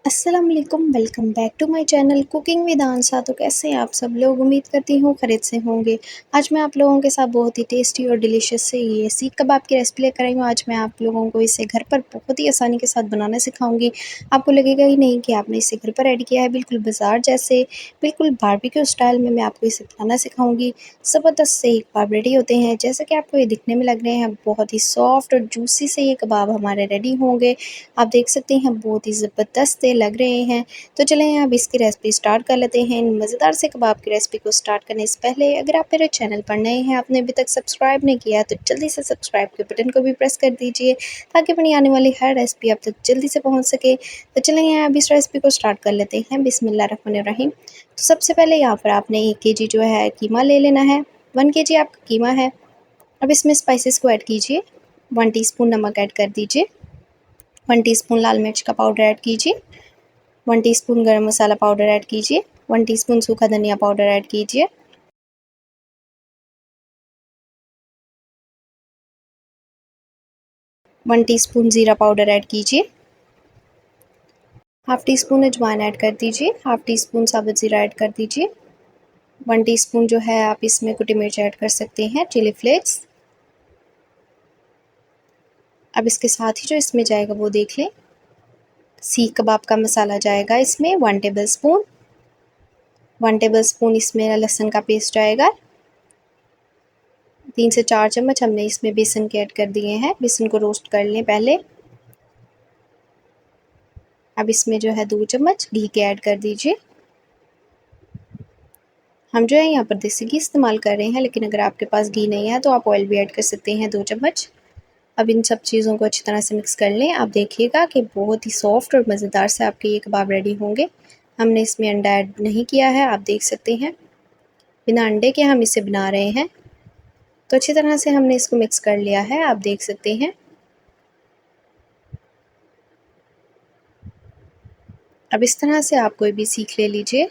अस्सलाम वालेकुम, welcome back to my channel cooking with Ansa. तो कैसे हैं आप सब लोग? उम्मीद करती हूँ खैरियत से होंगे। आज मैं आप लोगों के साथ बहुत ही टेस्टी और डिलीशियस से ये सीख कबाब की रेसिपी लेकर आई हूँ। आज मैं आप लोगों को इसे घर पर बहुत ही आसानी के साथ बनाना सिखाऊंगी। आपको लगेगा ही नहीं कि आपने इसे घर पर ऐड किया है। बिल्कुल बाजार जैसे, बिल्कुल बारबेक्यू स्टाइल में मैं आपको इसे बनाना सिखाऊंगी। ज़बरदस्त से ये कबाब रेडी होते हैं। जैसे कि आपको ये दिखने में लग रहे हैं, बहुत ही सॉफ्ट और जूसी से ये कबाब हमारे रेडी होंगे। आप देख सकते हैं बहुत ही ज़बरदस्त से लग रहे हैं। तो चलें अब इसकी रेसिपी स्टार्ट कर लेते हैं। इन मज़ेदार से कबाब की रेसिपी को स्टार्ट करने से पहले अगर आप मेरे चैनल पर नए हैं, आपने अभी तक सब्सक्राइब नहीं किया तो जल्दी से सब्सक्राइब के बटन को भी प्रेस कर दीजिए ताकि अपनी आने वाली हर रेसिपी आप तक जल्दी से पहुँच सके। तो चलें अब इस रेसिपी को स्टार्ट कर लेते हैं। बिस्मिल्लाहिर्रहमानिर्रहीम। तो सबसे पहले यहाँ पर आपने 1 केजी जो है कीमा ले लेना है। 1 केजी आपका कीमा है। अब इसमें स्पाइसेस को ऐड कीजिए। 1 टीस्पून नमक ऐड कर दीजिए। 1 टीस्पून लाल मिर्च का पाउडर ऐड कीजिए। 1 टीस्पून गरम मसाला पाउडर ऐड कीजिए। 1 टीस्पून सूखा धनिया पाउडर ऐड कीजिए। 1 टीस्पून ज़ीरा पाउडर ऐड कीजिए। हाफ़ टी स्पून अजवाइन ऐड कर दीजिए। हाफ़ टी स्पून साबुत ज़ीरा ऐड कर दीजिए। 1 टीस्पून जो है आप इसमें कुटी मिर्च ऐड कर सकते हैं, चिली फ्लेक्स। अब इसके साथ ही जो इसमें जाएगा वो देख लें। सीख कबाब का मसाला जाएगा इसमें 1 टेबलस्पून। 1 टेबलस्पून इसमें लहसुन का पेस्ट जाएगा। 3 से 4 चम्मच हमने इसमें बेसन के ऐड कर दिए हैं। बेसन को रोस्ट कर लें पहले। अब इसमें जो है 2 चम्मच घी के ऐड कर दीजिए। हम जो है यहाँ पर देसी घी इस्तेमाल कर रहे हैं, लेकिन अगर आपके पास घी नहीं है तो आप ऑयल भी ऐड कर सकते हैं 2 चम्मच। अब इन सब चीज़ों को अच्छी तरह से मिक्स कर लें। आप देखिएगा कि बहुत ही सॉफ्ट और मज़ेदार से आपके ये कबाब रेडी होंगे। हमने इसमें अंडा ऐड नहीं किया है, आप देख सकते हैं। बिना अंडे के हम इसे बना रहे हैं। तो अच्छी तरह से हमने इसको मिक्स कर लिया है, आप देख सकते हैं। अब इस तरह से आप कोई भी सीख ले लीजिए,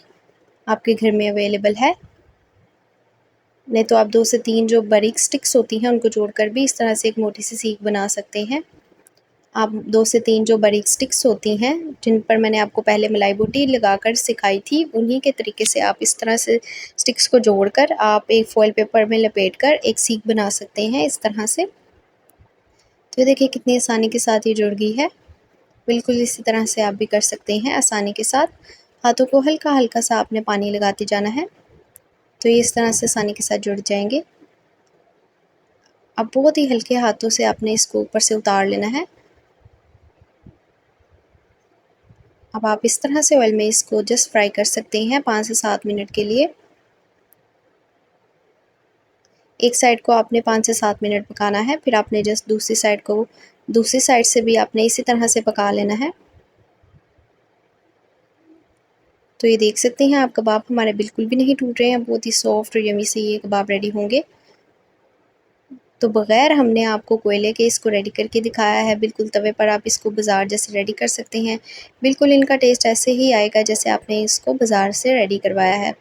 आपके घर में अवेलेबल है। नहीं तो आप 2 से 3 जो बारीक स्टिक्स होती हैं उनको जोड़कर भी इस तरह से एक मोटी सी सीख बना सकते हैं। आप 2 से 3 जो बारीक स्टिक्स होती हैं, जिन पर मैंने आपको पहले मलाई बूटी लगाकर सिखाई थी, उन्हीं के तरीके से आप इस तरह से स्टिक्स को जोड़कर आप एक फ़ॉइल पेपर में लपेटकर एक सीख बना सकते हैं इस तरह से। तो ये देखिए कितनी आसानी के साथ ये जुड़ गई है। बिल्कुल इसी तरह से आप भी कर सकते हैं आसानी के साथ। हाथों को हल्का-हल्का सा आपने पानी लगाते जाना है, तो ये इस तरह से आसानी के साथ जुड़ जाएँगे। अब बहुत ही हल्के हाथों से आपने इसको ऊपर से उतार लेना है। अब आप इस तरह से ऑयल में इसको जस्ट फ्राई कर सकते हैं 5 से 7 मिनट के लिए। एक साइड को आपने 5 से 7 मिनट पकाना है, फिर आपने जस्ट दूसरी साइड से भी आपने इसी तरह से पका लेना है। तो ये देख सकते हैं आप कबाब हमारे बिल्कुल भी नहीं टूट रहे हैं, बहुत ही सॉफ्ट और यम्मी से ये कबाब रेडी होंगे। तो बग़ैर हमने आपको कोयले के इसको रेडी करके दिखाया है, बिल्कुल तवे पर आप इसको बाज़ार जैसे रेडी कर सकते हैं। बिल्कुल इनका टेस्ट ऐसे ही आएगा जैसे आपने इसको बाज़ार से रेडी करवाया है।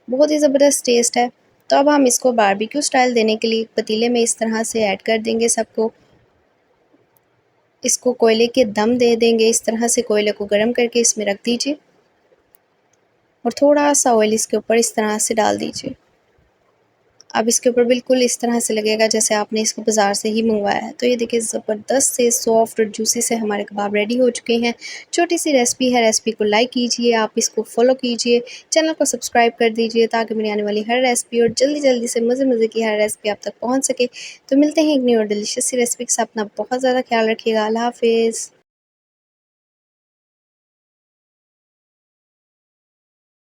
बहुत ही ज़बरदस्त टेस्ट है। तो अब हम इसको बारबेक्यू स्टाइल देने के लिए पतीले में इस तरह से ऐड कर देंगे सबको। इसको कोयले के दम दे देंगे, इस तरह से कोयले को गर्म करके इसमें रख दीजिए और थोड़ा-सा ऑयल इसके ऊपर इस तरह से डाल दीजिए। अब इसके ऊपर बिल्कुल इस तरह से लगेगा जैसे आपने इसको बाज़ार से ही मंगवाया है। तो ये देखिए ज़बरदस्त से सॉफ्ट और जूसी से हमारे कबाब रेडी हो चुके हैं। छोटी-सी रेसिपी है, रेसिपी को लाइक कीजिए, आप इसको फ़ॉलो कीजिए, चैनल को सब्सक्राइब कर दीजिए ताकि मेरी आने वाली हर रेसिपी और जल्दी-जल्दी से मज़े-मज़े की हर रेसिपी आप तक पहुँच सके। तो मिलते हैं एक न्यू और डिलीशियस सी रेसिपी के साथ। अपना बहुत ज़्यादा ख़्याल रखिएगा। अल्लाह हाफ़िज़।